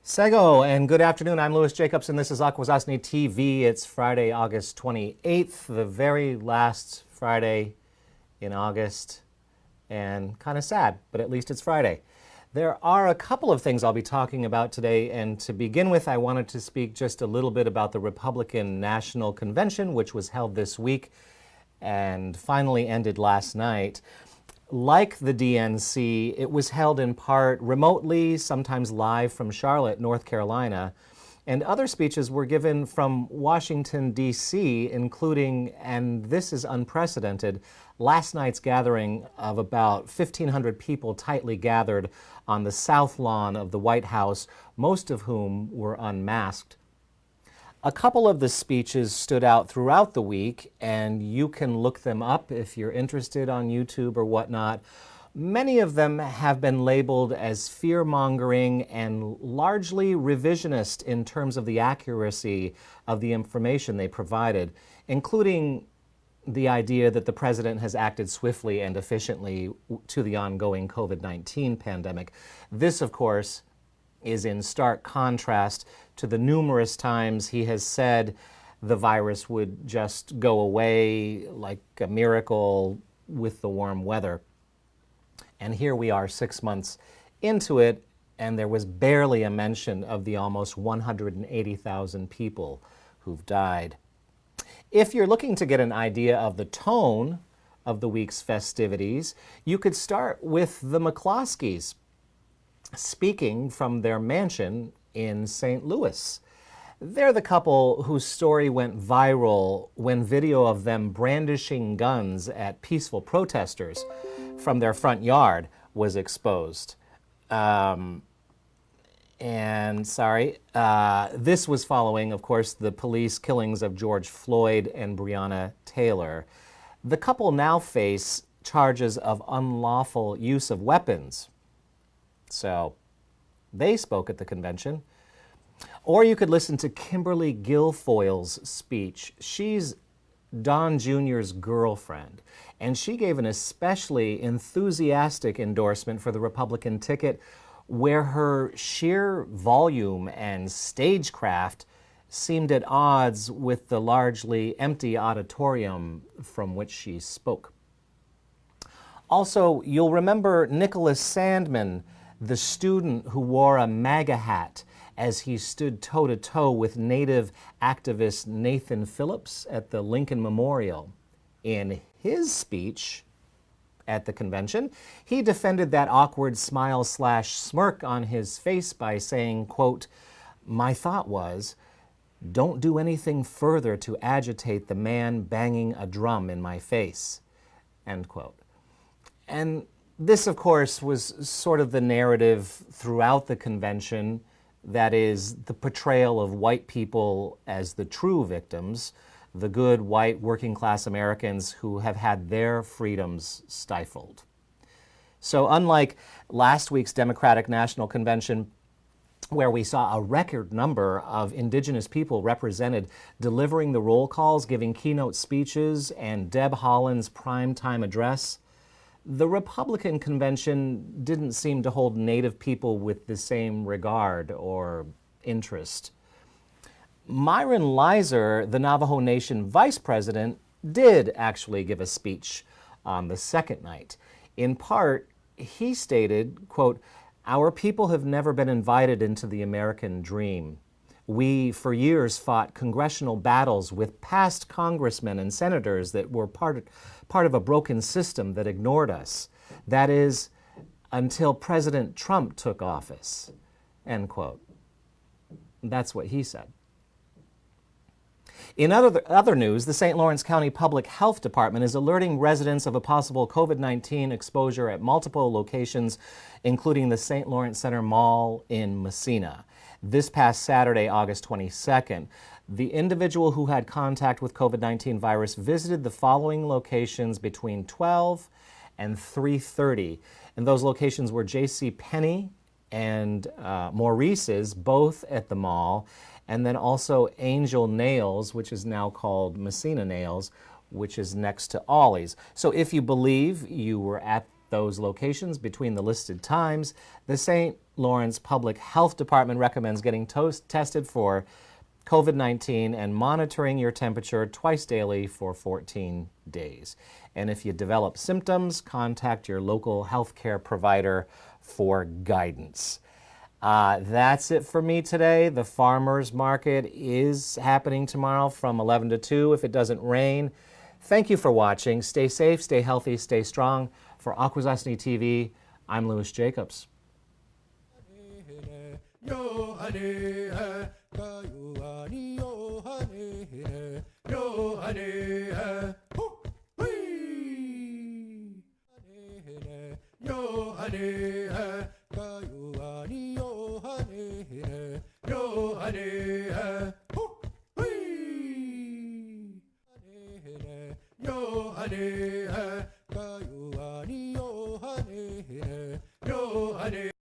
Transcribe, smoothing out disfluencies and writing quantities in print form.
Sego, and good afternoon. I'm Louis Jacobs, and this is Akwesasne TV. It's Friday, August 28th, the very last Friday in August, and kind of sad, but at least it's Friday. There are a couple of things I'll be talking about today, and to begin with, I wanted to speak just a little bit about the Republican National Convention, which was held this week and finally ended last night. Like the DNC, it was held in part remotely, sometimes live from Charlotte, North Carolina, and other speeches were given from Washington, D.C., including, and this is unprecedented, last night's gathering of about 1,500 people tightly gathered on the south lawn of the White House, most of whom were unmasked. A couple of the speeches stood out throughout the week, and you can look them up if you're interested on YouTube or whatnot. Many of them have been labeled as fear-mongering and largely revisionist in terms of the accuracy of the information they provided, including the idea that the president has acted swiftly and efficiently to the ongoing COVID-19 pandemic. This, of course, is in stark contrast to the numerous times he has said the virus would just go away like a miracle with the warm weather. And here we are 6 months into it, and there was barely a mention of the almost 180,000 people who've died. If you're looking to get an idea of the tone of the week's festivities, you could start with the McCloskeys, speaking from their mansion in St. Louis. They're the couple whose story went viral when video of them brandishing guns at peaceful protesters from their front yard was exposed. This was following, of course, the police killings of George Floyd and Breonna Taylor. The couple now face charges of unlawful use of weapons. So they spoke at the convention. Or you could listen to Kimberly Guilfoyle's speech. She's Don Jr.'s girlfriend, and she gave an especially enthusiastic endorsement for the Republican ticket, where her sheer volume and stagecraft seemed at odds with the largely empty auditorium from which she spoke. Also, you'll remember Nicholas Sandmann, the student who wore a MAGA hat as he stood toe-to-toe with Native activist Nathan Phillips at the Lincoln Memorial. In his speech at the convention, he defended that awkward smile/smirk on his face by saying, quote, "My thought was, don't do anything further to agitate the man banging a drum in my face," end quote. And this, of course, was sort of the narrative throughout the convention, that is, the portrayal of white people as the true victims, the good, white, working-class Americans who have had their freedoms stifled. So unlike last week's Democratic National Convention, where we saw a record number of indigenous people represented delivering the roll calls, giving keynote speeches, and Deb Haaland's primetime address, the Republican convention didn't seem to hold Native people with the same regard or interest. Myron Leiser, the Navajo Nation vice president, did actually give a speech on the second night. In part, he stated, quote, "Our people have never been invited into the American dream. We, for years, fought congressional battles with past congressmen and senators that were part of a broken system that ignored us. That is, until President Trump took office," end quote. That's what he said. In other news, the St. Lawrence County Public Health Department is alerting residents of a possible COVID-19 exposure at multiple locations, including the St. Lawrence Center Mall in Massena. This past Saturday, August 22nd, the individual who had contact with COVID-19 virus visited the following locations between 12 and 3:30. And those locations were J.C. Penney and Maurice's, both at the mall, and then also Angel Nails, which is now called Massena Nails, which is next to Ollie's. So if you believe you were at those locations between the listed times, the St. Lawrence Public Health Department recommends getting tested for COVID-19 and monitoring your temperature twice daily for 14 days. And if you develop symptoms, contact your local healthcare provider for guidance. That's it for me today. The farmers market is happening tomorrow from 11 to 2 if it doesn't rain. Thank you for watching. Stay safe, stay healthy, stay strong. For Akwesasne TV, I'm Louis Jacobs.